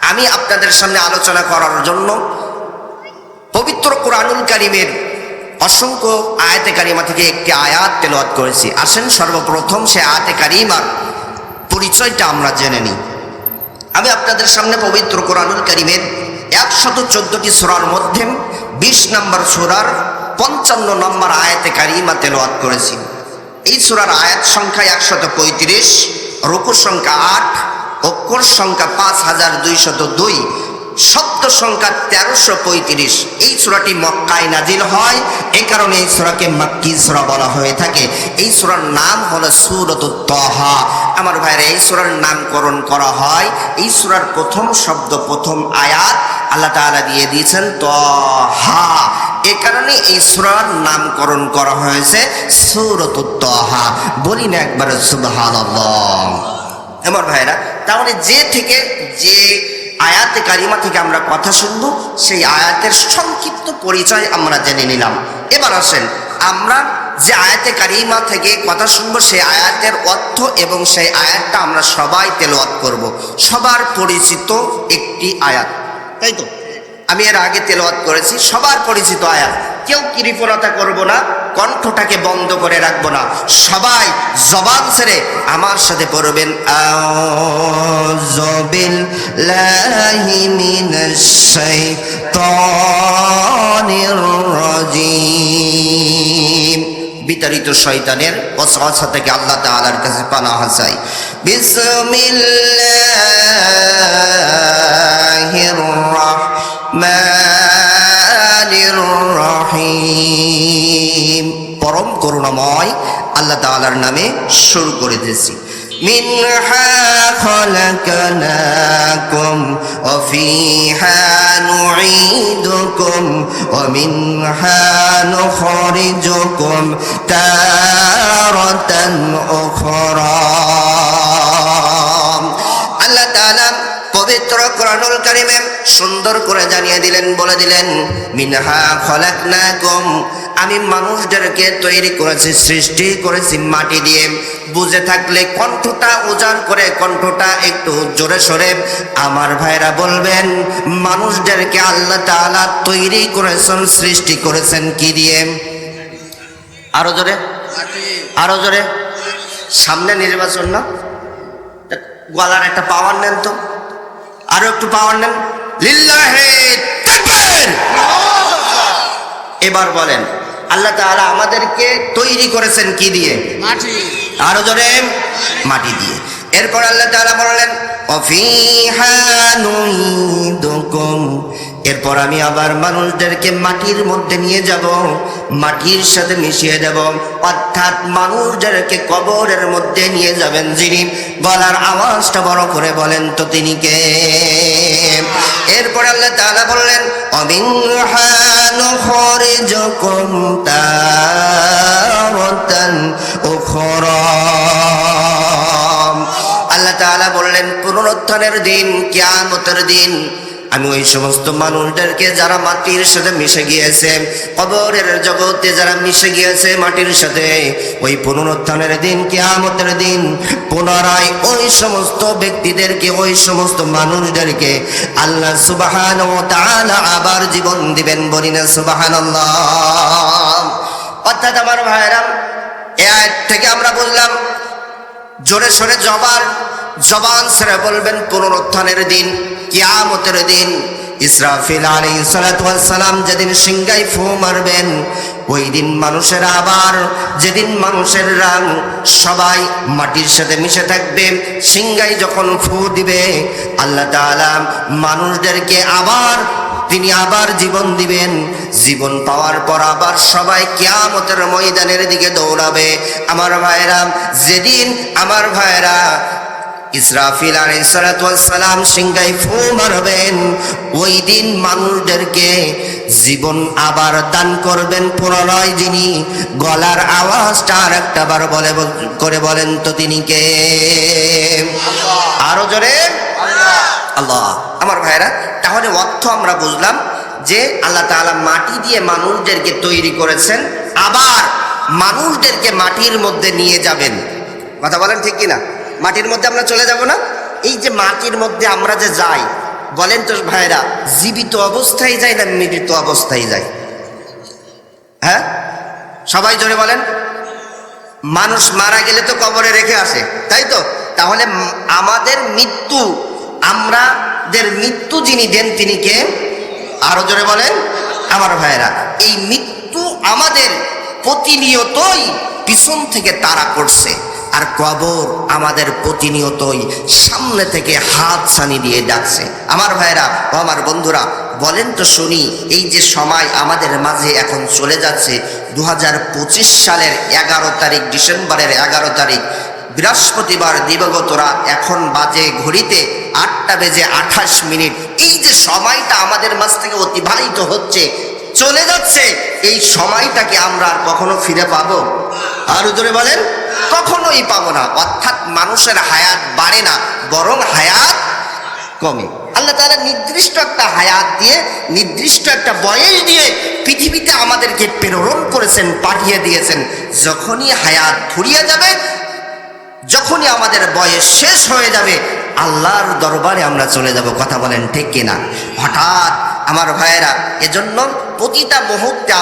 আমি আপনাদের সামনে আলোচনা করার জন্য পবিত্র কোরআনুল কারীমের অসংখ্য আয়াতে কারিমা থেকে একটি আয়াত তেলাওয়াত করেছি। আসেন সর্বপ্রথম সে আয়াতে কারিমার পরিচয়টা আমরা জেনে নিই। আমি আপনাদের সামনে পবিত্র কোরআনুল কারীমের 114টি সূরার মধ্যে 20 নম্বর সূরার 55 নম্বর আয়াতে কারিমা তেলাওয়াত করেছি। এই সূরার আয়াত সংখ্যা 135, রুকু সংখ্যা 8, অক্ষর সংখ্যা 5202, শব্দ সংখ্যা 1335। এই সূরাটি মক্কায় নাজিল হয়, এই কারণে এই সূরাকে মাক্কি সূরা বলা হয়ে থাকে। এই সূরার নাম হলো সূরাতুত তাহা। আমার ভাইরা, এই সূরার নামকরণ করা হয়, এই সূরার প্রথম শব্দ প্রথম আয়াত আল্লাহ তাআলা দিয়ে দিয়েছেন তাহা, এ কারণে এই সূরার নামকরণ করা হয়েছে সূরাতুত তাহা। বলি না একবার সুবহানাল্লাহ। আমার ভাইরা, তাহলে যে আয়াতে কারিমা থেকে আমরা কথা শুনব, সেই আয়াতের সংক্ষিপ্ত পরিচয় আমরা জেনে নিলাম। এবার আসেন আমরা যে আয়াতে কারিমা থেকে কথা শুনব, সেই আয়াতের অর্থ এবং সেই আয়াতটা আমরা সবাই তেলাওয়াত করব। সবার পরিচিত একটি আয়াত, তাই তো? আমি এর আগে তেলাওয়াত করেছি, সবার পরিচিত আয়াত। কেউ কৃপণতা করব না, কণ্ঠটাকে বন্ধ করে রাখবো না, সবাই জবান ছেড়ে আমার সাথে পড়বেন আউযু বিল্লাহি মিনাশ শাইতানির রাজিম। বিতাড়িত শয়তানের ওয়াসওয়াসা থেকে আল্লাহ তাআলার কাছে পানাহ চাই। বিসমিল্লাহির রাহমানির রহিম। পরম করুণাময় আল্লাহ তাআলার নামে শুরু করে দিয়েছি। মিনহা খালাকনাকুম ওয়া ফিহা নুঈদুকুম ওয়া মিনহা নুখরিজুকুম তারাতান উখরা। আল্লাহ তাআলা পবিত্র কোরআনুল কারীমে সুন্দর করে জানিয়ে দিলেন, বলে দিলেন, মিনহা খালাকনাকুম, আমি মানুষদেরকে তৈরি করেছি, সৃষ্টি করেছি মাটি দিয়ে। বুঝে থাকলে কণ্ঠটা উজাড় করে, কণ্ঠটা একটু জোরে সরে আমার ভাইরা বলবেন, মানুষদেরকে আল্লাহ তাআলা তৈরি করেছেন, সৃষ্টি করেছেন কি দিয়ে? আরো জোরে, আরো জোরে। সামনে নির্বাচন না, গলার একটা পাওয়ার নেন তো, আরো একটু পাওয়ার নেন। লিল্লাহি তাকবীর। এবার বলেন, আল্লাহ তাআলা আমাদেরকে তৈরি করেছেন কি দিয়ে? মাটি। আরো জোরে, মাটি দিয়ে। এরপর আল্লাহ তাআলা বললেন ওয়াফিহা নুঈদুকুম, এরপর আমি আবার মানুষদেরকে মাটির মধ্যে নিয়ে যাব, মাটির সাথে মিশিয়ে দেব। অর্থাৎ মানুষদেরকে কবরের মধ্যে নিয়ে যাবেন যিনি। গলার আওয়াজটা বড় করে বলেন তো তিনি কে? এরপর আল্লাহ তাআলা বললেন ওয়ামিনহা নুখরিজুকুম তারাতান উখরা। আল্লাহ তাআলা বললেন পুনরুত্থানের দিন, কিয়ামতের দিন, আমি ওই সমস্ত মানুষদেরকে যারা মাটির সাথে মিশে গিয়েছে, কবরের জগতে যারা মিশে গিয়েছে মাটির সাথে, ওই পুনরুত্থানের দিন, কিয়ামতের দিন পুনরায় ওই সমস্ত ব্যক্তিদেরকে, ওই সমস্ত মানুষদেরকে আল্লাহ সুবহানাহু ওয়া তাআলা আবার জীবন দিবেন। বলি না সুবহানাল্লাহ। অর্থাৎ আমার ভাইরা, এই আয়াত থেকে আমরা বললাম, জোরে সোরে জবান ছেড়ে বলবেন পুনরুত্থানের দিন, কিয়ামতের দিন। ইসরাফিল আলাইহিস সালাতু ওয়াস সালাম যেদিন সিংহায় ফু মারবেন, ওই দিন মানুষেরা আবার, যেদিন মানুষেরা সবাই মাটির সাথে মিশে থাকবে, সিংহায় যখন ফু দিবে আল্লাহ তাআলা মানুষদেরকে আবার, তিনি আবার জীবন দিবেন। জীবন পাওয়ার পর আবার সবাই কিয়ামতের ময়দানের দিকে দৌড়াবে। আমার ভাইরা, যেদিন আমার ভাইরা ইসরাফিল আলাইহিস সালাতু ওয়াস সালাম সিংহায় ফু মারবেন, ওই দিন মানুষদেরকে জীবন আবার দান করবেন পুনরায় যিনি। গলার আওয়াজটা আর একটা বার বলে করে বলেন তো তিনি কে? আরো জোরে, আল্লাহ। আমার ভাইরা, তাহলে অর্থ আমরা বুঝলাম যে আল্লাহ তাআলা মাটি দিয়ে মানুষদেরকে তৈরি করেছেন, আবার মানুষদেরকে মাটির মধ্যে নিয়ে যাবেন। কথা বলেন ঠিক কিনা? মাটির মধ্যে আমরা চলে যাব না? এই যে মাটির মধ্যে আমরা যে যাই, বলেন তো ভাইরা, জীবিত অবস্থায় যায় না মৃত অবস্থায় যায়? হ্যাঁ, সবাই জোরে বলেন। মানুষ মারা গেলে তো কবরে রেখে আসে, তাই তো? তাহলে আমাদের মৃত্যু, আমাদের মৃত্যু যিনি দেন তিনি কে? আরো জোরে বলেন আমার ভাইরা। এই মৃত্যু আমাদের প্রতিনিয়তই পিছন থেকে তাড়া করছে, আর কবর আমাদের প্রতিনিয়তই সামনে থেকে হাত ছানি দিয়ে ডাকছে। আমার ভাইরা ও আমার বন্ধুরা, বলেন তো শুনি, এই যে সময় আমাদের মাঝে এখন চলে যাচ্ছে 2025 সালের 11 তারিখ, ডিসেম্বরের 11 তারিখ, বৃহস্পতিবার দিবাগত রাত, এখন বাজে ঘড়িতে 8:28। এই যে সময়টা আমাদের মাঝ থেকে অতিবাহিত হচ্ছে, চলে যাচ্ছে, এই সময়টাকে আমরা আর কখনো ফিরে পাবো? আরো জোরে বলেন, কখনোই পাবো না। অর্থাৎ মানুষের হায়াত বাড়ে না, বরং হায়াত কমে। আল্লাহ তাআলা নির্দিষ্ট একটা হায়াত দিয়ে, নির্দিষ্ট একটা বয়স দিয়ে পৃথিবীতে আমাদেরকে প্রেরণ করেছেন, পাঠিয়ে দিয়েছেন। যখনই হায়াত ফুরিয়ে যাবে, যখনই আমাদের বয়স শেষ হয়ে যাবে, আল্লাহর দরবারে আমরা চলে যাব। কথা বলেন ঠিক কিনা? হঠাৎ আমার ভাইয়েরা, এজন্য প্রতিটা মুহূর্তে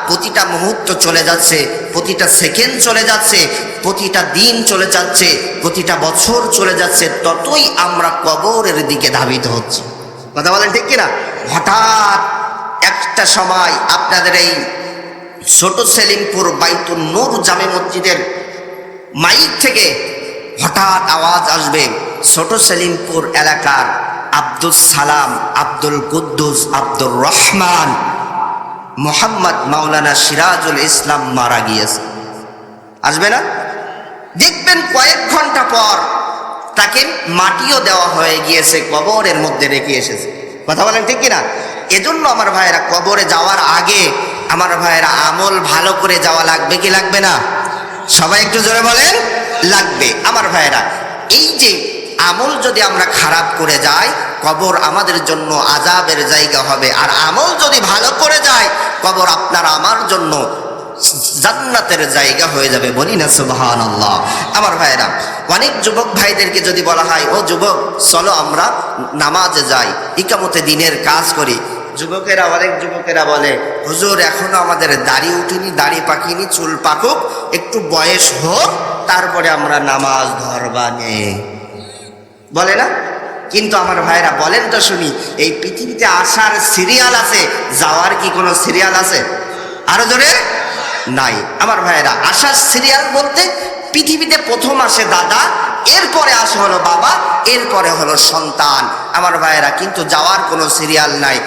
প্রতিটা মুহূর্ত চলে যাচ্ছে, প্রতিটা সেকেন্ড চলে যাচ্ছে, প্রতিটা দিন চলে যাচ্ছে, প্রতিটা বছর চলে যাচ্ছে, ততই আমরা কবরের দিকে ধাবিত হচ্ছি। কথা বলেন ঠিক কিনা? হঠাৎ একটা সময় আপনাদের এই ছোট সেলিমপুর বাইতুন নূর জামে মসজিদের মাইক থেকে হঠাৎ আওয়াজ আসবে, ছোট সেলিমপুর এলাকার আব্দুল সালাম, আব্দুল কুদ্দুস, আব্দুর রহমান, মোহাম্মদ মাওলানা সিরাজুল ইসলাম মারা গিয়েছে। আসবে না? দেখবেন কয়েক ঘন্টা পর তাকে মাটিও দেওয়া হয়ে গিয়েছে, কবরের মধ্যে রেখে এসেছে। কথা বলেন ঠিক কিনা? এজন্য আমার ভাইয়েরা, কবরে যাওয়ার আগে আমার ভাইয়েরা আমল ভালো করে যাওয়া লাগবে কি লাগবে না? সবাই একটু জোরে বলেন, লাগবে। আমার ভাইয়েরা, এই যে আমল যদি আমরা খারাপ করে যাই, কবর আমাদের জন্য আযাবের জায়গা হবে, আর আমল যদি ভালো করে যায়, কবর আপনার আমার জন্য জান্নাতের জায়গা হয়ে যাবে। বলি না সুবহানাল্লাহ? আমার ভাইয়েরা, অনেক যুবক ভাইদেরকে যদি বলা হয়, ও যুবক চলো আমরা নামাজে যাই, ইকামতে দিনের কাজ করি, অনেক যুবকেরা বলে, হুজুর এখনো আমাদের দাড়ি উঠিনি, দাড়ি পাকিনি, চুল পাকুক, একটু বয়স হোক, তারপরে আমরা নামাজ ধরবানে, বলে না? কিন্তু আমার ভাইরা বলেন তো শুনি, এই পৃথিবীতে আসার সিরিয়াল আছে, যাওয়ার কি কোনো সিরিয়াল আছে? আরো জোরে নাই। আমার ভাইরা, আসার সিরিয়াল বলতে পৃথিবীতে প্রথম আসে দাদা, এরপরে আসে হলো বাবা, এরপরে হলো সন্তান। আমার ভাইরা, কিন্তু যাওয়ার কোনো সিরিয়াল নাই।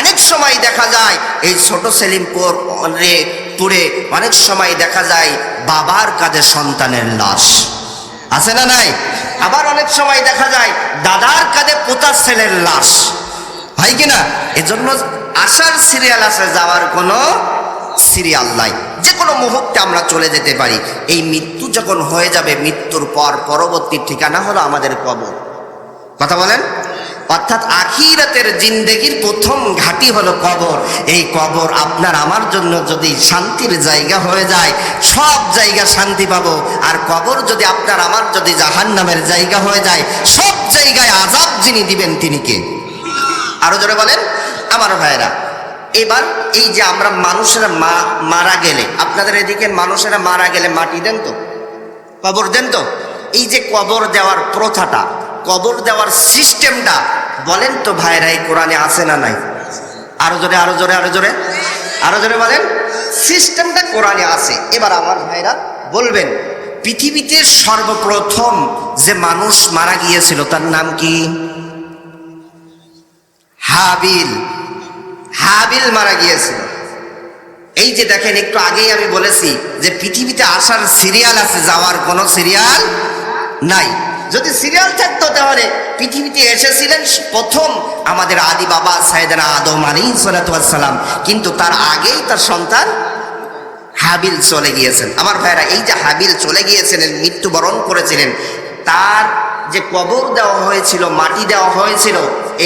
অনেক সময় দেখা যায় এই ছোট সেলিমপুরে অনেক সময় দেখা যায় বাবার কাঁধে সন্তানের লাশ, আছে না নাই? আবার অনেক সময় দেখা যায় দাদার কাঁধে পোতার ছেলের লাশ, হয় কিনা? এজন্য আসার সিরিয়াল আছে, যাওয়ার কোনো সিরিয়াল নাই। যে কোনো মুহূর্তে আমরা চলে যেতে পারি। এই মৃত্যু যখন হয়ে যাবে, মৃত্যুর পর পরবর্তী ঠিকানা হলো আমাদের কবর। কথা বলেন? অর্থাৎ আখিরাতের জিন্দেগির প্রথম ঘাঁটি হলো কবর। এই কবর আপনার আমার জন্য যদি শান্তির জায়গা হয়ে যায়, সব জায়গা শান্তি পাবো। আর কবর যদি আপনার আমার যদি জাহান্নামের জায়গা হয়ে যায়, সব জায়গায় আযাব যিনি দিবেন তিনি কে? আরো জোরে বলেন আমার ভাইয়েরা। এবার এই যে আমরা মানুষেরা মারা গেলে, আপনাদের এদিকে মানুষেরা মারা গেলে মাটি দেন তো, কবর দেন তো? এই যে কবর দেওয়ার প্রথাটা, কবর দেওয়ার সিস্টেমটা বলেন তো ভাইরা, এই কোরআনে আছে না নাই? আরো জোরে, আরো জোরে, আরো জোরে, আরো জোরে বলেন। সিস্টেমটা কোরআনে আছে। এবার আমার ভাইরা বলবেন, পৃথিবীতে সর্বপ্রথম যে মানুষ মারা গিয়েছিল তার নাম কি? হাবিল। হাবিল মারা গিয়েছিল। এই যে দেখেন, একটু আগেই আমি বলেছি যে পৃথিবীতে আসার সিরিয়াল আছে, যাওয়ার কোনো সিরিয়াল নাই। যদি সিরিয়াল থাকতো তাহলে পৃথিবীতে এসেছিলেন প্রথম আমাদের আদি বাবা সাইয়েদনা আদম আলাইহিস সালাতু ওয়াস সালাম, কিন্তু তার আগেই তার সন্তান হাবিল চলে গিয়েছেন। আমার ভাইরা, এই যে হাবিল চলে গিয়েছিলেন, মৃত্যুবরণ করেছিলেন, তার যে কবর দেওয়া হয়েছিল, মাটি দেওয়া হয়েছিল,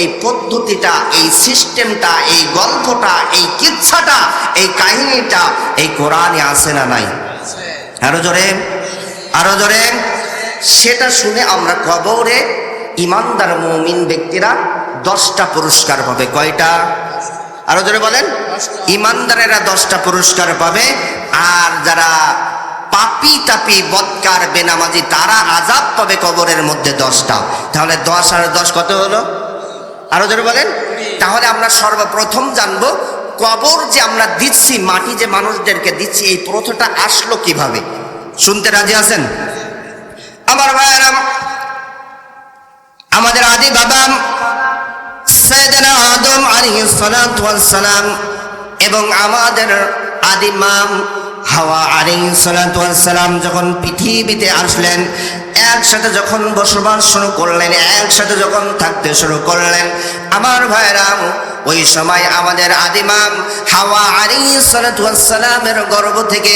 এই পদ্ধতিটা, এই সিস্টেমটা, এই গল্পটা, এই কিচ্ছাটা, এই কাহিনীটা এই কোরআনে আছে না নাই? আরো জোরে, আরো জোরে। সেটা শুনে আমরা কবরে ইমানদার মুমিন ব্যক্তিরা 10টা পুরস্কার পাবে। কয়টা? আরো জোরে বলেন। ইমানদারেরা 10টা পুরস্কার পাবে, আর যারা পাপি তাপি বদকার বেনামাজি তারা আযাব পাবে কবরের মধ্যে 10টা। তাহলে 10 আর 10 কত হলো? আরো জোরে বলেন। তাহলে আমরা সর্বপ্রথম জানবো কবর যে আমরা দিচ্ছি, মাটি যে মানুষদেরকে দিচ্ছি, এই প্রথাটা আসলো কিভাবে। শুনতে রাজি আছেন? আমার ভাইয়েরা, আমাদের আদি বাবা সাইয়েদনা আদম আলাইহিস সালাতু ওয়াস সালাম এবং আমাদের আদি মা হাওয়া আলাইহিস সালাতু ওয়াস সালাম যখন পৃথিবীতে আসলেন, একসাথে যখন বসবাস শুরু করলেন, একসাথে যখন থাকতে শুরু করলেন, আমার ভাইরা ওই সময় আমাদের আদিমা হাওয়া আলাইহিস সালাতু ওয়াস সালামের গর্ভ থেকে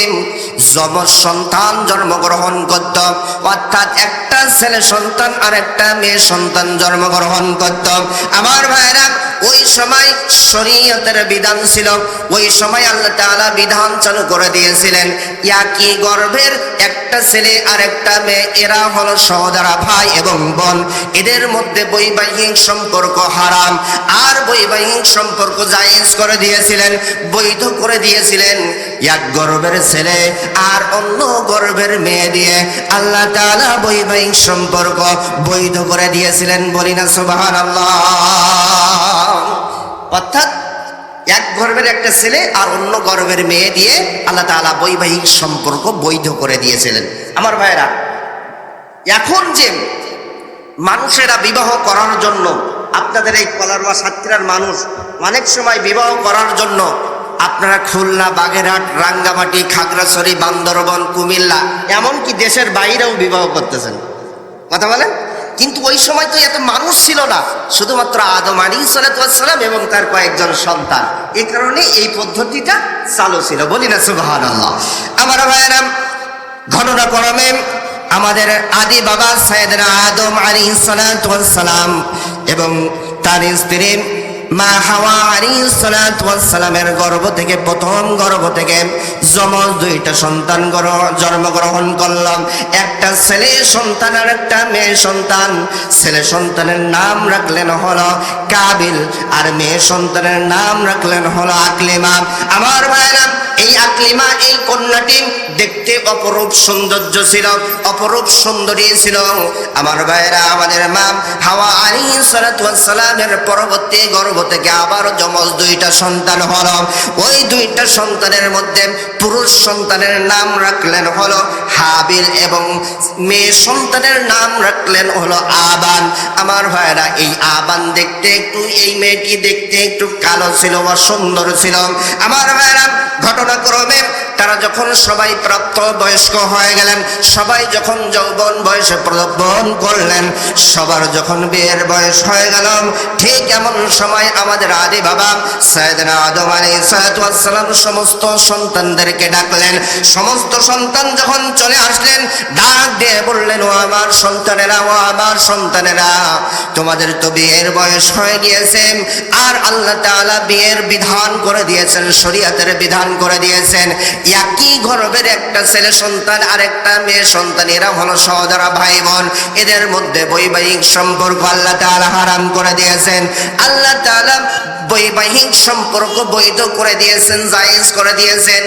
যমজ সন্তান জন্মগ্রহণ করত, অর্থাৎ একটা ছেলে সন্তান আর একটা মেয়ে সন্তান জন্মগ্রহণ করত। আমার ভাইরা ওই সময় শরীয়তের বিধান ছিল, ওই সময় আল্লাহ তাআলা বিধান চালু করে দিয়েছিলেন, একই গর্ভের একটা ছেলে আর একটা মেয়ে, এরা হলো সহোদরা ভাই এবং বোন, এদের মধ্যে বৈবাহিক সম্পর্ক হারাম। আর বৈবাহিক সম্পর্ক জায়েজ করে দিয়েছিলেন, বৈধ করে দিয়েছিলেন এক গর্ভের ছেলে আর অন্য গর্ভের মেয়ে দিয়ে আল্লাহ তাআলা বৈবাহিক সম্পর্ক বৈধ করে দিয়েছিলেন। বলি না সুবহানাল্লাহ। অর্থাৎ এক গর্ভের একটা ছেলে আর অন্য গর্ভের মেয়ে দিয়ে আল্লাহ তাআলা বৈবাহিক সম্পর্ক বৈধ করে দিয়েছিলেন। আমার ভাইরা, এখন যে মানুষেরা বিবাহ করার জন্য, আপনাদের এই কলারওয়া সাতক্ষীরার মানুষ অনেক সময় বিবাহ করার জন্য আপনারা খুলনা, বাগেরহাট, রাঙ্গামাটি, খাগড়াছড়ি, বান্দরবন, কুমিল্লা, এমনকি দেশের বাইরেও বিবাহ করতেছেন। কথা বলেন। কিন্তু ওই সময় তো এত মানুষ ছিল না, শুধুমাত্র আদম আলাইহিস সালাতু ওয়াস সালাম এবং তার কয়েকজন সন্তান, এই কারণে এই পদ্ধতিটা চালু ছিল। বলি না সুবহানাল্লাহ। আমার ভাইয়েরা, ঘটনাক্রমে আমাদের আদি বাবা সাইয়েদনা আদম আলাইহিস সালাতু ওয়াস সালাম এবং তার স্ত্রী মা হাওয়া আলাইহিস সালাতু ওয়াস সালামের গর্ভ থেকে, প্রথম গর্ভ থেকে যমজ 2টা সন্তান জন্মগ্রহণ করলাম, একটা ছেলে সন্তান আর একটা মেয়ে সন্তান। ছেলে সন্তানের নাম রাখলেন হলো কাবিল, আর মেয়ে সন্তানের নাম রাখলেন হলো আকলিমা। আমার ভাইরা, এই আকলিমা, এই কন্যাটি দেখতে অপরূপ সৌন্দর্য ছিল, অপরূপ সুন্দরী ছিল। আমার ভাইরা, আমাদের মা হাওয়া আলাইহিস সালাতু ওয়াস সালামের পরবর্তী গর্ভ থেকে আবার যমজ 2টা সন্তান হলো। ওই 2টা সন্তানের মধ্যে পুরুষ সন্তানের নাম রাখলেন হলো হাবিল এবং মেয়ে সন্তানের নাম রাখলেন হলো আবান। আমার ভাইরা, এই আবান দেখতে একটু, এই মেয়েটি দেখতে একটু কালো ছিল, অসুন্দর ছিল। আমার ভাইরা, ঘটনাক্রমে তারা যখন সবাই প্রাপ্ত বয়স্ক হয়ে গেলেন, সবাই যখন যৌবন বয়সে পদার্পণ করলেন, সবার যখন বিয়ের বয়স হয়ে গেল, ঠিক এমন সময় আমাদের আদি বাবা সাইয়েদনা আদম আলাইহিস সালাতু ওয়াস সালাম সমস্ত সন্তানদেরকে ডাকলেন। সমস্ত সন্তান যখন চলে আসলেন, ডাক দিয়ে বললেন, ও আমার সন্তানেরা, ও আমার সন্তানেরা, তোমাদের তো বিয়ের বয়স হয়ে গিয়েছে, আর আল্লাহ তাআলা বিয়ের বিধান করে দিয়েছেন, শরীয়তের বিধান করে দিয়েছেন, একই গর্ভের একটা ছেলে সন্তান আর একটা মেয়ে সন্তান, এরা হলো সহোদরা ভাই বোন, এদের মধ্যে বৈবাহিক সম্পর্ক আল্লাহ তাআলা হারাম করে দিয়েছেন। আল্লাহ তাআলা বৈবাহিক সম্পর্ক বৈধ করে দিয়েছেন, জায়েজ করে দিয়েছেন।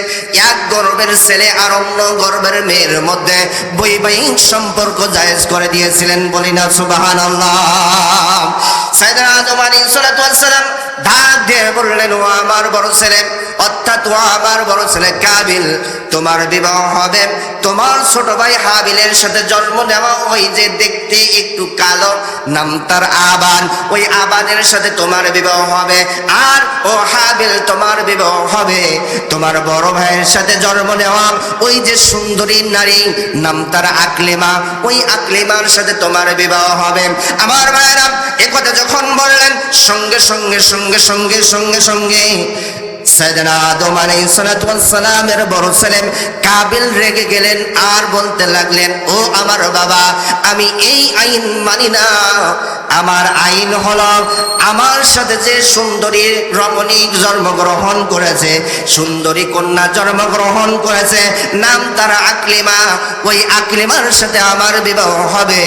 এক গর্ভের ছেলে আর অন্য গর্ভের মেয়ের মধ্যে বৈবাহিক সম্পর্ক জায়েজ করে দিয়েছিলেন। বলি না সুবহানাল্লাহ। সাইয়েদনা আদম আলাইহিস সালাতু ওয়াস সালাম ডাক দিয়ে বললেন, ও আমার বড় ছেলে, অর্থাৎ ও আমার বড় ছেলে কাবিল, তোমার বিবাহ হবে তোমার ছোট ভাই হাবিলের সাথে জন্ম নেওয়া ওই যে দেখতে একটু কালো, নাম তার আবান, ওই আবানের সাথে তোমার বিবাহ হবে। আর ও হাবিল, তোমার বিবাহ হবে তোমার বড় ভাইয়ের সাথে জন্ম নেওয়া ওই যে সুন্দরী নারী, নাম তার আকলিমা, ওই আকলিমার সাথে তোমার বিবাহ হবে। আমার ভাইয়েরা, একথা যখন বললেন, সঙ্গে সঙ্গে সঙ্গে সঙ্গে সঙ্গে সঙ্গে সাইয়েদনা আদম আলাইহিস সালাতু ওয়াস সালামের বড় ছেলে কাবিল রেগে গেলেন আর বলতে লাগলেন, ও আমার বাবা, আমি এই আইন মানি না, আমার আইন হলো আমার সাথে যে সুন্দরী রমণী জন্মগ্রহণ করেছে, সুন্দরী কন্যা জন্মগ্রহণ করেছে, নাম তার আকলিমা, ওই আকলিমার সাথে আমার বিবাহ হবে।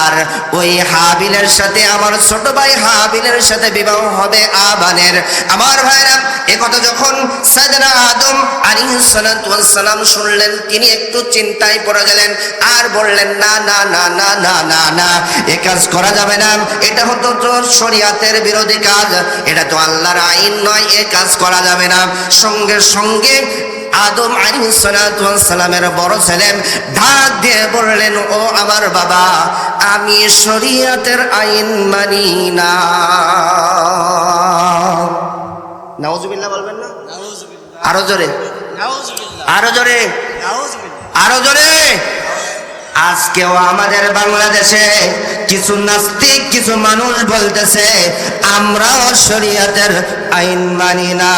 আর ওই হাবিলের সাথে আমার ছোট ভাই হাবিলের সাথে বিবাহ হবে আবানের। আমার ভাইরা একথা যখন সাইয়েদনা আদম আলাইহিস সালাতু ওয়াস সালাম শুনলেন, তিনি একটু চিন্তায় পড়ে গেলেন আর বললেন, না না না না না না না, এ কাজ করা যাবে না, এটা হতো তো শরীয়তের বিরোধী কাজ, এটা তো আল্লাহর আইন নয়, এ কাজ করা যাবে না। সঙ্গে সঙ্গে আদম আলাইহিস সালাতু ওয়াস সালামের বড় ছেলে ডাক দিয়ে বললেন, ও আমার বাবা, আমি শরীয়তের আইন মানি না। নাউজুবিল্লাহ বলবেন না? আরো জোরে, আরো জোরে, আরো জোরে। আজকেও আমাদের বাংলাদেশে কিছু নাস্তিক কিছু মানুষ বলতেছে আমরাও শরীয়তের আইন মানি না।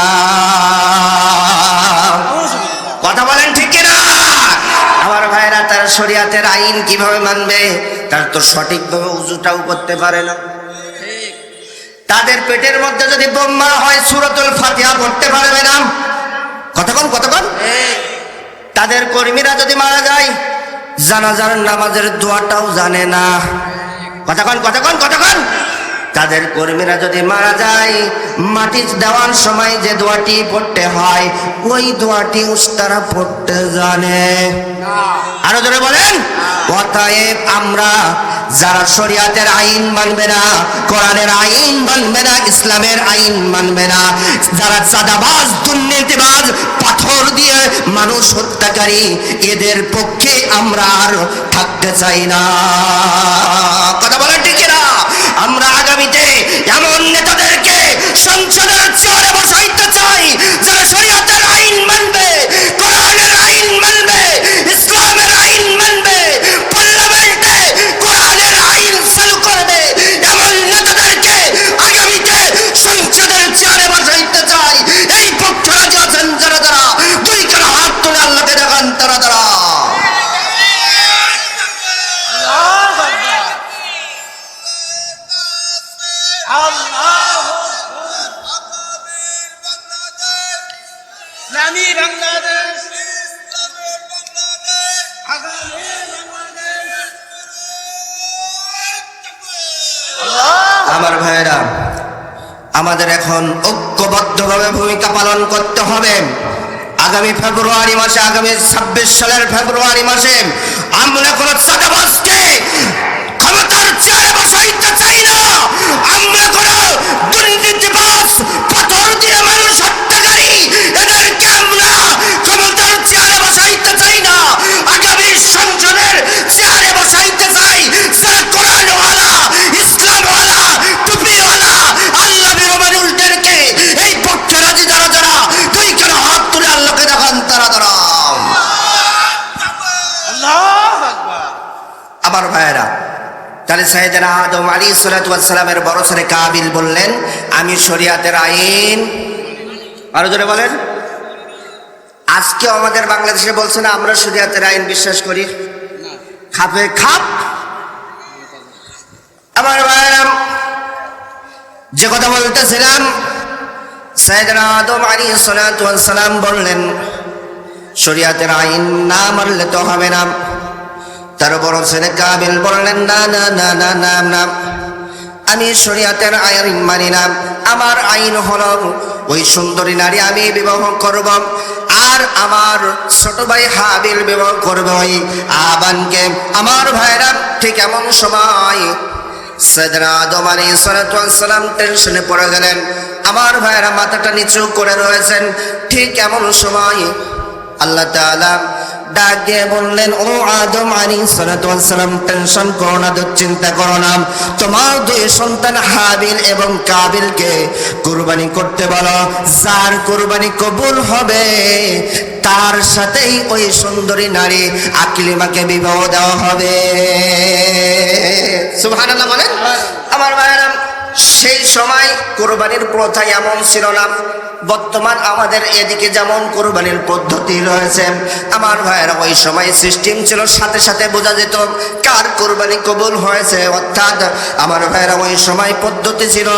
কথা বলেন ঠিক কিনা? আমার ভাইরা, তার শরীয়তের আইন কিভাবে মানবে? তার তো সঠিকভাবে উযুটাও করতে পারে না। তাদের পেটের মধ্যে যদি বোম মারা হয় সূরাতুল ফাতিহা পড়তে পারবে না। কতক্ষণ কতক্ষণ? তাদের কর্মীরা যদি মারা যায় জানাজার নামাজের দোয়াটাও জানে না। কতক্ষণ কতক্ষণ কতক্ষণ? তাদের কর্মীরা যদি মারা যায় মাটি দেওয়ার সময় যে দোয়াটি পড়তে হয় ওই দোয়াটি উস্তারা পড়তে জানে না। আরো জোরে বলেন। অতএব আমরা যারা শরীয়তের আইন মানবে না, কোরআনের আইন মানবে না, ইসলামের আইন মানবে না, যারা চাঁদাবাজ দুর্নীতিবাজ পাথর দিয়ে মানুষ হত্যাকারী, এদের পক্ষে আমরা আর থাকতে চাই না। কথা বলেন ঠিক না? আমরা আগামীতে এমন নেতাদেরকে সংসদের চেয়ারে বসাইতে চাই যারা শরীয়তের আইন মানবে, কোরআনের আইন মানবে, ইসলামের আইন মানবে, পার্লামেন্টে কোরআনের আইন চালু করবে। এমন নেতাদেরকে আগামীতে সংসদের চেয়ারে বসাইতে চাই। এই পক্ষে রাজি আছেন যারা যারা? দুই করে হাত তুলে আল্লাহকে দেখান তারা তারা। আমার ভাইয়েরা, আমাদের এখন ঐক্যবদ্ধভাবে ভূমিকা পালন করতে হবে। আগামী ফেব্রুয়ারি মাসে, আগামী 26 সালের ফেব্রুয়ারি মাসে আমরা কোন চাঁদাবাজকে ক্ষমতার চেয়ারে বসাইতে চাই না। আমরা কোন দুর্নীতিবাজ পাথর দিয়ে মানুষ হত্যাকারী এদেরকে আমরা ক্ষমতার চেয়ারে বসাইতে চাই না। আগামী সংসদের চেয়ারে বসাইতে চাই যারা কোরআনওয়ালা, ইসলামওয়ালা, টুপিওয়ালা, আল্লাহর মানুষদেরকে। এই পক্ষে রাজি যারা যারা দুই করে হাত তুলে আল্লাহকে দেখান তারা তারা। আমার ভাইয়েরা, তাহলে সাইয়েদনা আদম আলাইহিস সালাতু ওয়াস সালামের বড় ছেলে কাবিল বললেন, আমি শরীয়তের আইন। আরো জোরে বলেন। আজকে আমাদের বাংলাদেশে বলছে না আমরা শরীয়তের আইন বিশ্বাস করি। খাপে খাপ। আমার ভাইয়েরা, যে কথা বলতেছিলাম, সাইয়েদনা আদম আলাইহিস সালাতু ওয়াস সালাম বললেন শরীয়তের আইন না মানলে তো হবে না। তার বড় ছেলে কাবিল বললেন, না না না না না না, আমি শরীয়তের আইন মানি না। আমার আইন হলো ওই সুন্দরী নারী আমি বিবাহ করব, আর আমার ছোট ভাই হাবিল বিবাহ করবে ওই আবানকে। আমার ভাইরা, ঠিক এমন সময় সাইয়েদনা আদম আলাইহিস সালাতু ওয়াস সালাম টেনশনে পড়ে গেলেন। আমার ভাইরা মাথাটা নিচু করে রয়েছেন। ঠিক এমন সময় আল্লাহ তাআলা ডাক দিয়ে বললেন, ও আদম আলাইহিস সালাতু ওয়াস সালাম, টেনশন করো না, দুশ্চিন্তা করো না, তোমার দুই সন্তান হাবিল এবং কাবিলকে কুরবানি করতে বলো। যার কুরবানি কবুল হবে তার সাথেই ওই সুন্দরী নারী আকলিমাকে বিবাহ দেওয়া হবে। সুবহানাল্লাহ বলেন। আমার ভাইরা, সেই সময় কোরবানির প্রথা এমন ছিল না বর্তমান আমাদের এদিকে যেমন কোরবানির পদ্ধতি রয়েছে। আমার ভাইয়েরা, ওই সময় সিস্টেম ছিল, সাথে সাথে বোঝা যেত কার কোরবানি কবুল হয়েছে। অর্থাৎ আমার ভাইয়েরা, ওই সময় পদ্ধতি ছিল,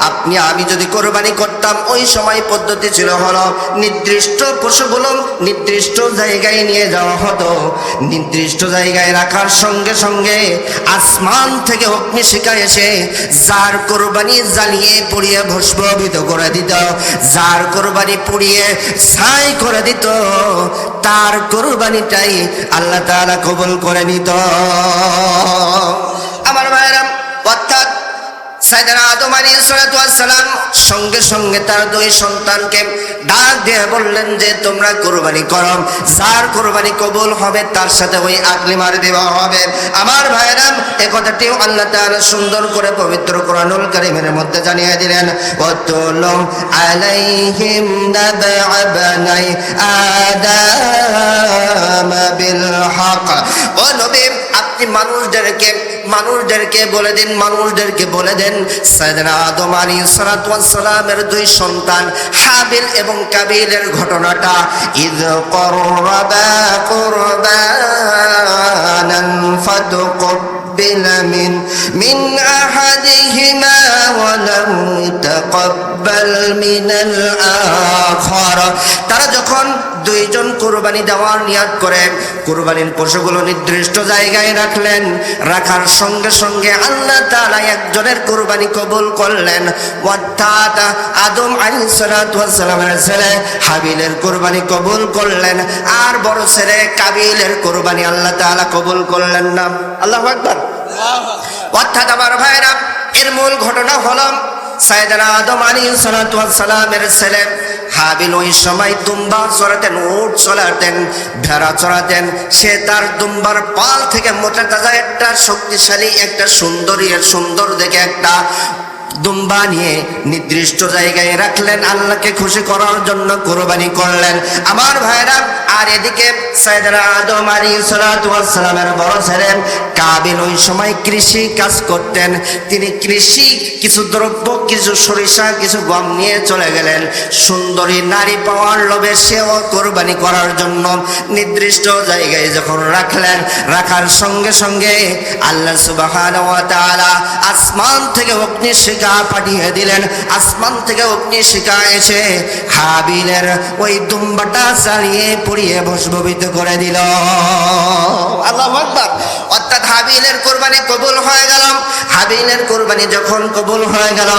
আপনি আমি যদি কোরবানি করতাম, ওই সময় পদ্ধতি ছিল হলো নির্দিষ্ট পশুগুলো নির্দিষ্ট জায়গায় নিয়ে যাওয়া হতো। নির্দিষ্ট জায়গায় রাখার সঙ্গে সঙ্গে আসমান থেকে অগ্নিশিখা এসে যার কোরবানি জ্বালিয়ে পুড়িয়ে ভস্মীভূত করে দিত, যার কোরবানি পুড়িয়ে ছাই করে দিত, তার কোরবানিটাই আল্লাহ তাআলা কবুল করে নিত। আমার ভাইরা, অর্থাৎ সাইয়েদনা আদম আলাইহিস সালাতু ওয়াস সালাম সঙ্গে সঙ্গে তার দুই সন্তানকে ডাক দিয়ে বললেন যে তোমরা কোরবানি করো, যার কোরবানি কবুল হবে তার সাথে ওই আকলি মার দেওয়া হবে। আমার ভাইরা, এই কথাটিও আল্লাহ তাআলা সুন্দর করে পবিত্র কোরআনুল কারীমের মধ্যে জানিয়ে দিলেন, ওয়াতুলু আলাইহিম নাবা বানাই আদাম বিল হক। ও নবী, আপনি মানুষদেরকে বলে দেন সাইয়েদনা আদম আলাইহিস সালাতু ওয়াস সালামের দুই সন্তান হাবিল এবং কাবিলের ঘটনাটা, ইয করবা কুরবানান ফাতুকব্বিলা মিন আহাদিহিমা ওয়া লাম তাকাব্বাল মিনাল আখার। তারা যখন দুইজন কোরবানি দেওয়ার নিয়ত করে কোরবানির পশুগুলো নির্দিষ্ট জায়গায় রাখলেন, রাখার সঙ্গে সঙ্গে আল্লাহ তাআলা একজনের কোরবানি কবুল করলেন। অর্থাৎ আদম আলাইহিস সালাতু ওয়াস সালামের ছেলে হাবিলের কোরবানি কবুল করলেন, আর বড় ছেলে কাবিলের কোরবানি আল্লাহ তাআলা কবুল করলেন না। আল্লাহু আকবার। অর্থাৎ আমার ভাইরা, এর মূল ঘটনা হলো সাইয়েদনা আদম আলাইহিস সালাতু ওয়াস সালামের ছেলে হাবিল ওই সময় দুম্বা চড়াতেন, উট চড়াতেন, ভেড়া চড়াতেন। সে তার দুম্বার পাল থেকে মোটা তাজা একটা শক্তিশালী একটা সুন্দর দেখে একটা দুম্বা নিয়ে নির্দিষ্ট জায়গায় রাখলেন, আল্লাহকে খুশি করার জন্য কোরবানি করলেন। আমার ভাইরা, আর এদিকে সাইয়েদনা আদম আলাইহিস সালাতু ওয়াস সালামের বড় ছেলে কাবিল ওই সময় কৃষি কাজ করতেন। তিনি কিছু দ্রব্য, কিছু সরিষা, কিছু গম নিয়ে চলে গেলেন। সুন্দরী নারী পাওয়ার লোভে সেও কোরবানি করার জন্য নির্দিষ্ট জায়গায় যখন রাখলেন, রাখার সঙ্গে সঙ্গে আল্লাহ সুবহানাহু ওয়া তাআলা আসমান থেকে অগ্নিশিখা পাঠিয়ে দিলেন। আসমান থেকে অগ্নিশিখা এসে হাবিলের ওই দুম্বাটা জ্বালিয়ে পুড়িয়ে ভস্মীভূত করে দিল। আল্লাহু আকবার। অর্থাৎ হাবিলের কোরবানি কবুল হয়ে গেল। হাবিলের কোরবানি যখন কবুল হয়ে গেল,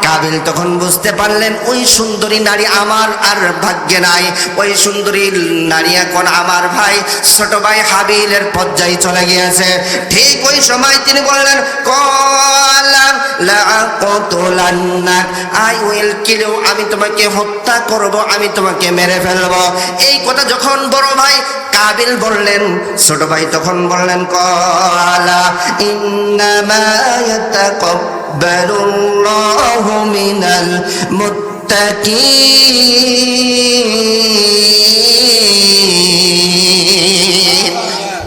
কাবিল তখন বুঝতে পারলেন ওই সুন্দরী নারী আমার আর ভাগ্যে নাই। ওই সুন্দরী নারী এখন আমার ভাই ছোট ভাই হাবিলের পর্যায়ে চলে গিয়েছে। ঠিক ওই সময় তিনি বললেন, ক্বালা লাআকতুলান্নাক, আই উইল কিল ইউ, আমি তোমাকে হত্যা করব, আমি তোমাকে মেরে ফেলব। এই কথা যখন বড় ভাই কাবিল বললেন, ছোট ভাই তখন বললেন, ক্বালা ইন্নামা ইয়াতাকাব্বালুল্লাহু মিনাল মুত্তাকিন।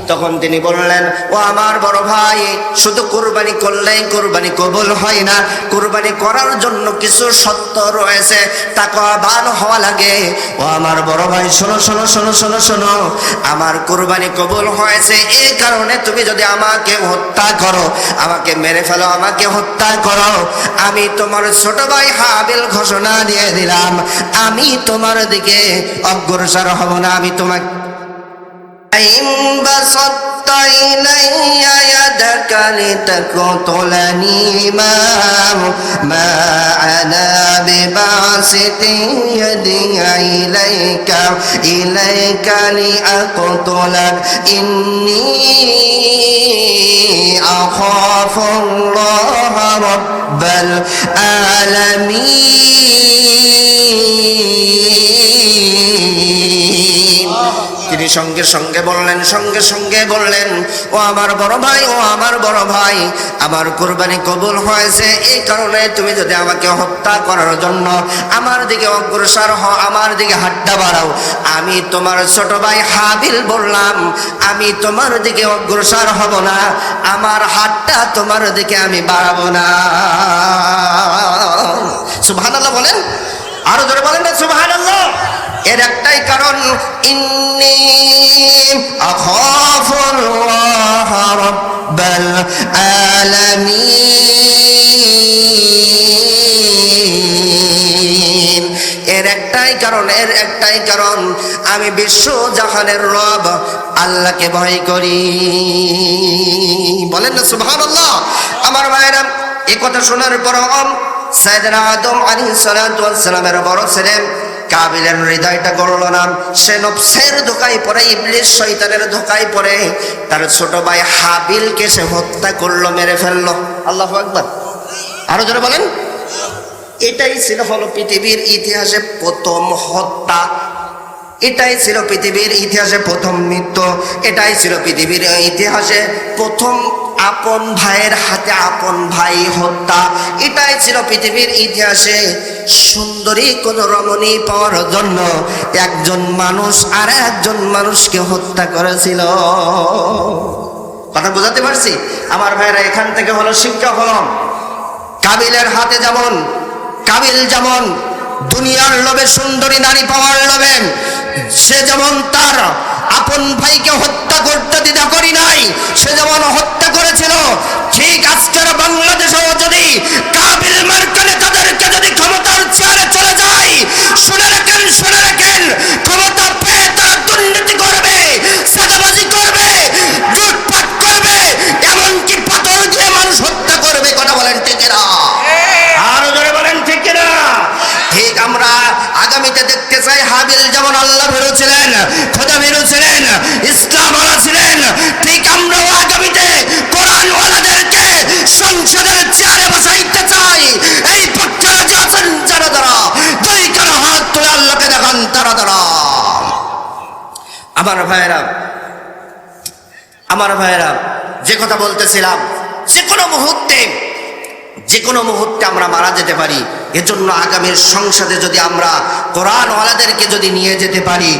তখন তিনি বললেন, ও আমার বড় ভাই, শুধু কোরবানি করলেই কোরবানি কবুল হয় না, কোরবানি করার জন্য কিছু শর্ত রয়েছে, তাকওয়াবান হওয়া লাগে। ও আমার বড় ভাই, শোনো শোনো শোনো শোনো শোনো, আমার কোরবানি কবুল হয়েছে এই কারণে তুমি যদি আমাকে হত্যা করো, আমাকে মেরে ফেলো, আমাকে হত্যা করো, আমি তোমার ছোট ভাই হাবিল ঘোষণা দিয়ে দিলাম, আমি তোমার দিকে অগ্রসর হব না। আমি তোমাকে بسطت إلي يدك لتقتلني ما أنا بباسط يدي إليك لأقتلك إني أخاف الله رب العالمين। তিনি সঙ্গে সঙ্গে বললেন ও আমার বড় ভাই, ও আমার বড় ভাই, আমার কুরবানি কবুল হয়েছে, এই কারণে তুমি যদি আমাকে হত্যা করার জন্য আমার দিকে অগ্রসর হও, আমার দিকে হাতটা বাড়াও, আমি তোমার ছোট ভাই হাবিল বললাম আমি তোমার দিকে অগ্রসর হব না, আমার হাতটা তোমার দিকে আমি বাড়াবো না। সুবহানাল্লাহ বলেন, আরো জোরে বলেন না সুবহানাল্লাহ। এর একটাই কারণ, ইন্নী আখাফুল্লাহ রাব্বাল আলামিন। এর একটাই কারণ আমি বিশ্ব জাহানের রব আল্লাহকে ভয় করি। বলেন না সুবহানাল্লাহ। আমার ভাইরা, এই কথা শোনার পর সাইয়েদনা আদম আলাইহিস সালাতু ওয়াস সালামের বড় ছেলে কাবিলের হৃদয়টা গড়ল না। সে নফসের ধোকায় পড়ে, ইবলিস শয়তানের ধোকায় পড়ে তার ছোট ভাই হাবিলকে সে হত্যা করলো, মেরে ফেললো। আল্লাহু আকবার, আরো জোরে বলেন। এটাই ছিল হলো পৃথিবীর ইতিহাসে প্রথম হত্যা, এটাই ছিল পৃথিবীর ইতিহাসে প্রথম মৃত্যু, এটাই ছিল পৃথিবীর ইতিহাসে প্রথম আপন ভাইয়ের হাতে আপন ভাই হত্যা, এটাই ছিল পৃথিবীর ইতিহাসে সুন্দরী কোন রমণী পাওয়ার জন্য একজন মানুষ আর একজন মানুষকে হত্যা করেছিল। কথা বুঝাতে পারছি? আমার ভাইরা, এখান থেকে হলো শিক্ষা হলাম, কাবিলের হাতে যেমন দুনিয়ার লোভে সুন্দরী নারী পাওয়ার লোভে সে যেমন তার আপন ভাইকে হত্যা করতে দ্বিধা করি নাই, সে যেমন হত্যা করেছিল, ঠিক আজকের বাংলাদেশেও যদি কাবিল মার্কানে তাদেরকে যদি ক্ষমতার চেয়ারে চলে যায়, শুনে রাখেন ক্ষমতা পেয়ে তারা দুর্নীতি করবে, চাঁদাবাজি করবে, লুটপাট করবে, এমনকি পাথর দিয়ে মানুষ হত্যা করবে। কথা বলেন ঠিক না? আরো জোরে বলেন ঠিক না? ঠিক আমরা আগামীতে দেখতে চাই হাবিল যেমন আল্লাহ ভীরু ছিলেন, খোদা ভীরু ছিলেন, ইসলাম ওয়ালা ছিলেন, ঠিক আমরাও আগামীতে কোরআন ওয়ালাদেরকে সংসদের চেয়ারে বসাইতে চাই। এই পক্ষরা যে আছেন যারা দ্বারা দুই কারো হাত তুলে আল্লাহকে দেখান তারা দ্বারা। আমার ভাইয়েরা, যে কথা বলতেছিলাম, যে কোনো মুহূর্তে আমরা মারা যেতে পারি। এজন্য আগামীর সংসদে যদি আমরা কোরআন ওয়ালাদেরকে যদি নিয়ে যেতে পারি,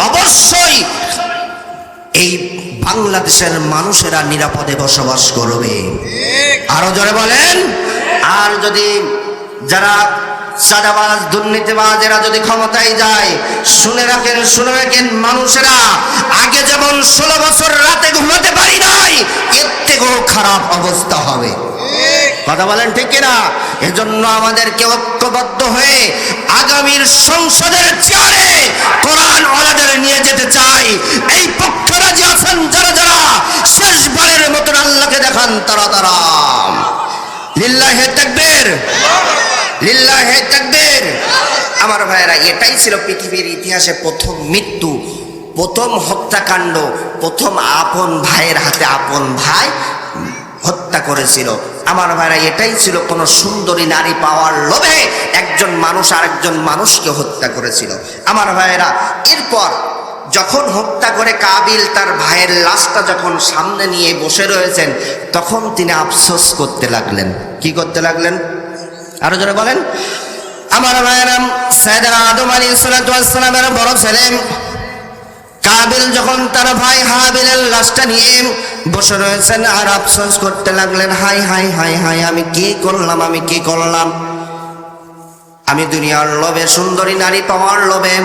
অবশ্যই এই বাংলাদেশের মানুষেরা নিরাপদে বসবাস করবে। আরো জোরে বলেন। আর যদি যারা চাঁদাবাজ দুর্নীতিবাজ এরা যদি ক্ষমতায় যায়, শুনে রাখেন মানুষেরা আগে যেমন 16 বছর রাতে ঘুমাতে পারি নাই, এর থেকেও খারাপ অবস্থা হবে। কথা বলেন ঠিক কিনা? এজন্য আমাদেরকে ঐক্যবদ্ধ হয়ে আগামীর সংসদের চেয়ারে কোরআন ওয়ালাদের নিয়ে যেতে চাই। এই পক্ষরা যে আছেন যারা শেষবারের মতন আল্লাহকে দেখান তারা। লিল্লাহি তাকবীর, লিল্লাহি তাকবীর। আমার ভাইয়েরা, এটাই ছিল পৃথিবীর ইতিহাসে প্রথম মৃত্যু, প্রথম হত্যাকাণ্ড, প্রথম আপন ভাইয়ের হাতে আপন ভাই হত্যা করেছিল। আমার ভাইরা, এটাই ছিল কোন সুন্দরী নারী পাওয়ার লোভে একজন মানুষ আরেকজন মানুষকে হত্যা করেছিল। আমার ভাইয়েরা, এরপর যখন হত্যা করে কাবিল তার ভাইয়ের লাশটা যখন সামনে নিয়ে বসে রয়েছেন, তখন তিনি আফসোস করতে লাগলেন। কি করতে লাগলেন? আরো জোরে বলেন। আমার ভাইয়েরা, সাইয়েদনা আদম আলাইহিস সালাতু ওয়াস সালামের বড় ছেলে কাবিল যখন তার ভাই হাবিলের লাশটা নিয়ে বসে রয়েছেন আর আফসোস করতে লাগলেন, হাই হাই হাই হাই, আমি কি করলাম, আমি দুনিয়ার লোভে সুন্দরী নারী পাওয়ার লোভে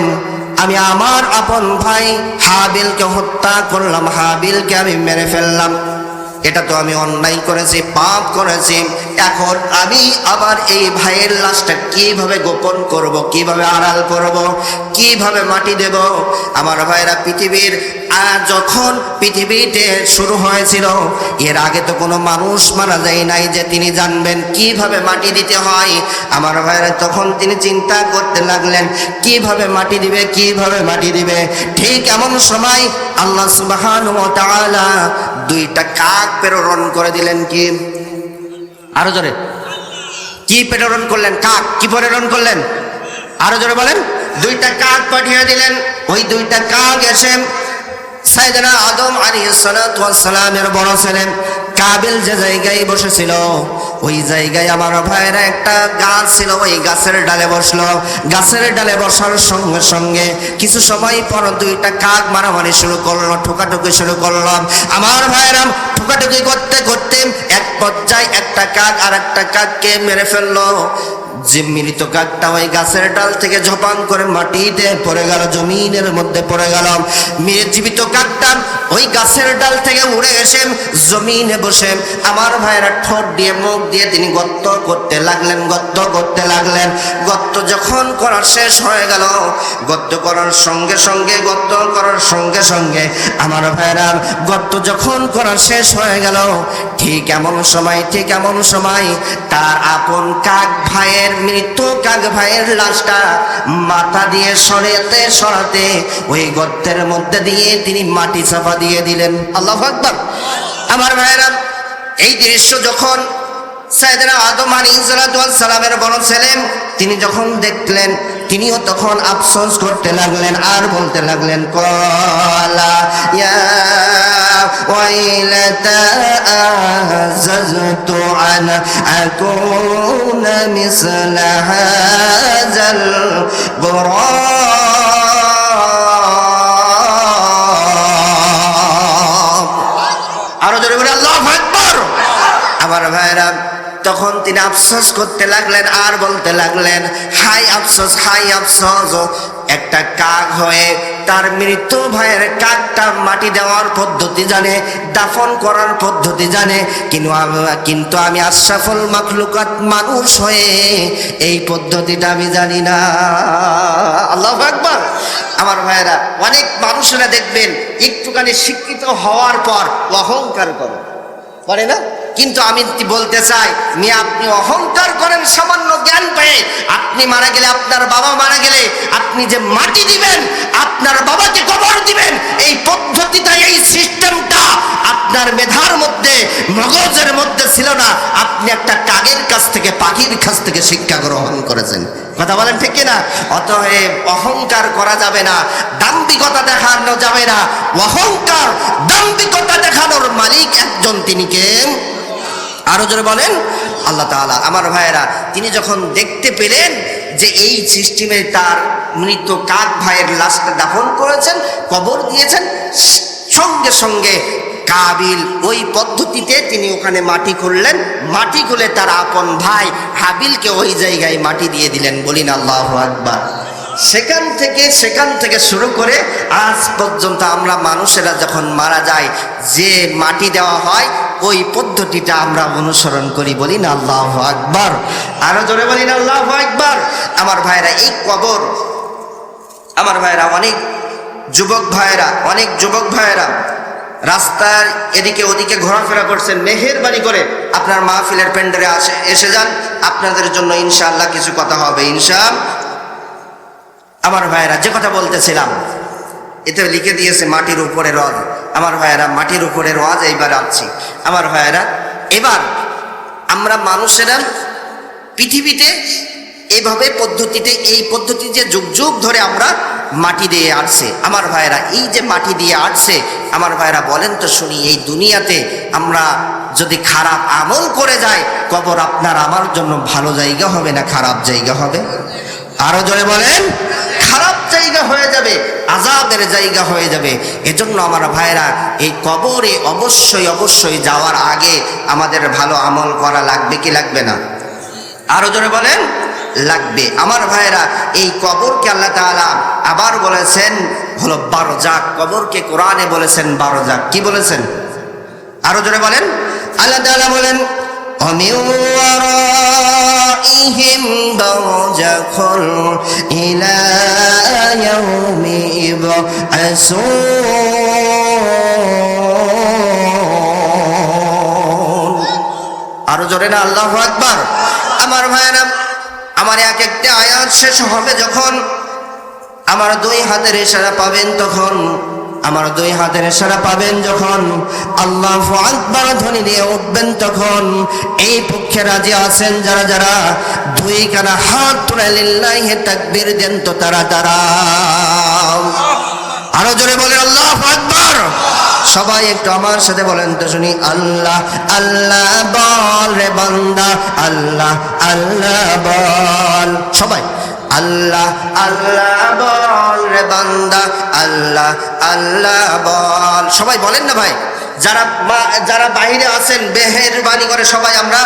আমি আমার আপন ভাই হাবিলকে হত্যা করলাম, হাবিলকে আমি মেরে ফেললাম। এটা তো আমি অন্যায় করেছি, পাপ করেছি। এখন আমি আবার এই ভাইয়ের লাশটা কিভাবে গোপন করব, কিভাবে আড়াল করব, কিভাবে মাটি দেব? আমার ভাইরা, যখন পৃথিবীতে শুরু হয়েছিল, এর আগে তো কোনো মানুষ মারা যায় নাই যে তিনি জানবেন কিভাবে মাটি দিতে হয়। আমার ভাইরা, তখন তিনি চিন্তা করতে লাগলেন কিভাবে মাটি দিবে। ঠিক এমন সময় আল্লাহ সুবহানাহু ওয়া তাআলা দুইটা কাক প্রেরণ করে দিলেন। কি? আরো জোরে। কি প্রেরণ করলেন? কাক। কি প্রেরণ করলেন? আরো জোরে বলেন। দুইটা কাক পাঠিয়ে দিলেন। ওই দুইটা কাক এসে সাইয়েদনা আদম আলাইহিস সালাতু ওয়াস সালামের বড় ছেলে কাবিল যে জায়গায় বসেছিল ওই জায়গায় আমার ভাইরা একটা গাছ ছিল, ওই গাছের ডালে বসলো। গাছের ডালে বসার সঙ্গে সঙ্গে কিছু সময় পর দুইটা কাক মারামারি শুরু করলো, ঠোকাঠুকি শুরু করলো। আমার ভাইরা ঠোকাঠুকি করতে করতে এক পর্যায়ে একটা কাক আর একটা কাককে মেরে ফেললো। যে মৃত কাকটা ওই গাছের ডাল থেকে ঝপাং করে মাটিতে পড়ে গেল, জমিনের মধ্যে পড়ে গেল। জীবিত কাকটা ওই গাছের ডাল থেকে উড়ে এসে জমিনে বসে আমার ভাইয়েরা ঠোঁট দিয়ে মুখ দিয়ে তিনি গর্ত করতে লাগলেন, গর্ত করতে লাগলেন। গর্ত যখন করা শেষ হয়ে গেল, গর্ত করার সঙ্গে সঙ্গে আমার ভাইয়েরা গর্ত যখন করা শেষ হয়ে গেল, ঠিক এমন সময় তার আপন কাক ভাইয়ের, মৃত্যু কাক ভাইয়ের লাশটা মাথা দিয়ে সরাতে ওই গর্তের মধ্যে দিয়ে তিনি মাটি চাপা দিয়ে দিলেন। আল্লাহু আকবার। আমার ভাইয়েরা এই দৃশ্য যখন সাইয়েদনা আদম আলাইহিস সালামের বড় ছেলে তিনি যখন দেখলেন, তিনিও তখন আফসোস করতে লাগলেন আর বলতে লাগলেন, ক্বালা ইয়া ওয়াইলাতা আযাজতু আন আকুনা মিসলা হাযাল গুরাব। আরো জোরে বলে আল্লাহু আকবার। আমার ভাইরা তখন তিনি আফসোস করতে লাগলেন আর বলতে লাগলেন, হাই আফসোস, একটা কাক হয়ে তার মৃত্যু ভাইয়ের কাকটা মাটি দেওয়ার পদ্ধতি জানে, দাফন করার পদ্ধতি জানে, কিন্তু আমি আশরাফুল মাখলুকাত মানুষ হয়ে এই পদ্ধতিটা আমি জানি না। আল্লাহু আকবার। আমার ভাইয়েরা অনেক মানুষেরা দেখবেন একটুখানি শিক্ষিত হওয়ার পর অহংকার করে না, কিন্তু আমি বলতে চাই আপনি অহংকার করেন সামান্য জ্ঞান পেয়ে। আপনি মারা গেলে, আপনার বাবা মারা গেলে আপনি যে মাটি দিবেন, আপনার বাবাকে কবর দিবেন, এই পদ্ধতিটা, এই সিস্টেমটা আপনার মেধার মধ্যে, মগজের মধ্যে ছিল না। আপনি একটা কাকের কাছ থেকে, পাখির কাছ থেকে শিক্ষা গ্রহণ করেছেন। কথা বলেন ঠিক কিনা? অতএব অহংকার করা যাবে না, দাম্ভিকতা দেখানো যাবে না। অহংকার, দাম্ভিকতা দেখানোর মালিক একজন, তিনি কে? আরো জোরে বলেন আল্লাহ তাআলা। আমার ভাইয়েরা তিনি যখন দেখতে পেলেন যে এই সিস্টেমে তার মৃত কাক ভাইয়ের লাশটা দাফন করেছেন, কবর দিয়েছেন, সঙ্গে সঙ্গে কাবিল ওই পদ্ধতিতে তিনি ওখানে মাটি খুললেন, মাটি খুলে তার আপন ভাই হাবিলকে ওই জায়গায় মাটি দিয়ে দিলেন। বলিন আল্লাহু আকবার। সেখান থেকে শুরু করে আজ পর্যন্ত আমরা মানুষেরা যখন মারা যায় যে মাটি দেওয়া হয় ওই পদ্ধতিটা আমরা অনুসরণ করি। বলি না আল্লাহু আকবার। আরো জোরে বলি না আল্লাহু আকবার। আমার ভাইরা এই কবর, আমার ভাইরা অনেক যুবক ভাইয়েরা রাস্তার এদিকে ওদিকে ঘোরাফেরা করছেন, মেহেরবানি করে আপনার মাহফিলের প্যান্ডেলে এসে যান, আপনাদের জন্য ইনশাআল্লাহ কিছু কথা হবে ইনশাআল্লাহ। আমার ভাইয়েরা যে কথা বলতেছিলাম, এতে লিখে দিয়েছে মাটির উপরে রদ। আমার ভাইয়েরা মাটির উপরে রদ এইবার আসছি। আমার ভাইয়েরা এবার আমরা মানুষেরা পৃথিবীতে এইভাবে পদ্ধতিতে, এই পদ্ধতি যে যুগ যুগ ধরে আমরা মাটি দিয়ে আসছে। আমার ভাইয়েরা এই যে মাটি দিয়ে আসছে, আমার ভাইয়েরা বলেন তো শুনি, এই দুনিয়াতে আমরা যদি খারাপ আমল করে যাই, কবর আপনার আমার জন্য ভালো জায়গা হবে না খারাপ জায়গা হবে? আরো জোরে বলেন। খারাপ জায়গা হয়ে যাবে, আযাবের জায়গা হয়ে যাবে। এজন্য আমার ভাইরা এই কবরে অবশ্যই যাওয়ার আগে আমাদের ভালো আমল করা লাগবে কি লাগবে না? আরো জোরে বলেন লাগবে। আমার ভাইরা এই কবরকে আল্লাহ তাআলা আবার বলেছেন হলো বারজাক। কবরকে কোরআনে বলেছেন বারজাক। কি বলেছেন? আরো জোরে বলেন। আল্লাহ তাআলা বলেন ومن ورائهم برزخ إلى يوم يبعثون। আরো জোরে না আল্লাহু আকবার। আমার ভাইরা আমার এক একটা আয়াত শেষ হবে যখন আমার দুই হাতের ইশারা পাবেন, তখন আমার দুই হাতের ইশারা পাবেন যখন আল্লাহু আকবার ধ্বনি দিয়ে উঠবেন, তখন এই পক্ষে রাজি আছেন যারা যারা দুই কানা হাত তুলে লিল্লাহি তাকবীর দেন তো তারা আরো জোরে বলে আল্লাহু আকবার। সবাই একটু আমার সাথে বলেন তো শুনি, আল্লাহ আল্লাহ বল রে বান্দা, আল্লাহ আল্লাহ বল। সবাই আল্লাহ আল্লাহ বল রে বান্দা, আল্লাহ আল্লাহ বল। সবাই বলেন না ভাই। যারা বাইরে আছেন মেহেরবানি করে সবাই আমরা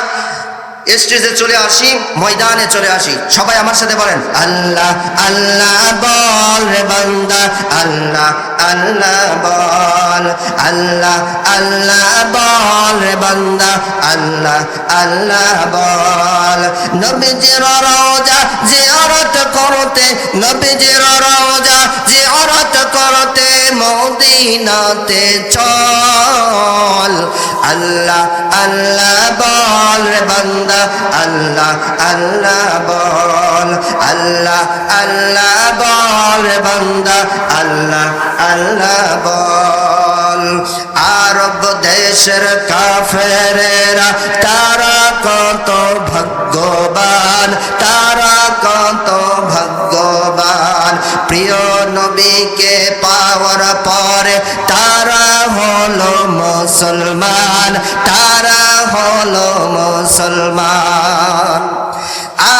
স্টেজে চলে আসি, ময়দানে চলে আসি। সবাই আমার সাথে বলেন, আল্লাহ আল্লাহ বল রে বান্দা, আল্লাহ আল্লাহ বল। আল্লাহ আল্লাহ বল রে বান্দা, আল্লাহ আল্লাহ বল। নবীজির রওজা জিয়ারত করতে, নবীজির রওজা জিয়ারত করতে মদিনাতে চল। আল্লাহ আল্লাহ বল রে বান্দা, আল্লাহ আল্লাহ বল। আল্লাহ আল্লাহ বল রে বান্দা, আল্লাহ আল্লাহ বল। আরব দেশের কাফেরেরা তারা কত ভাগ্যবান, তারা কত ভাগ্যবান। প্রিয় নবীকে পাওয়ার পরে তারা হলো মুসলমান, তারা হলো মুসলমান।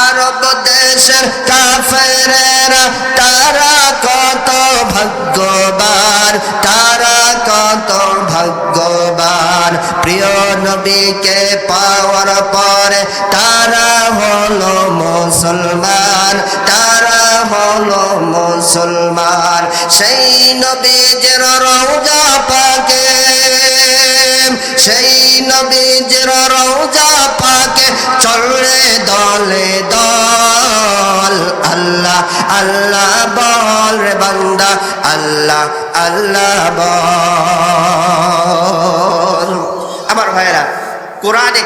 আরব দেশের কাফেরেরা তারা কত ভাগ্যবান, তারা কত ভাগ্যবান। প্রিয় নবীকে পাওয়ার পরে তারা হলো মুসলমান, তারা হলো মুসলমান। সেই নবীজির রওজা পাকে, সেই নবীজির রওজা পাকে চলে দলে দল। আল্লাহ আল্লাহ বল রে বান্দা, আল্লাহ আল্লাহ বল। আমার ভাইরা, কোরআনে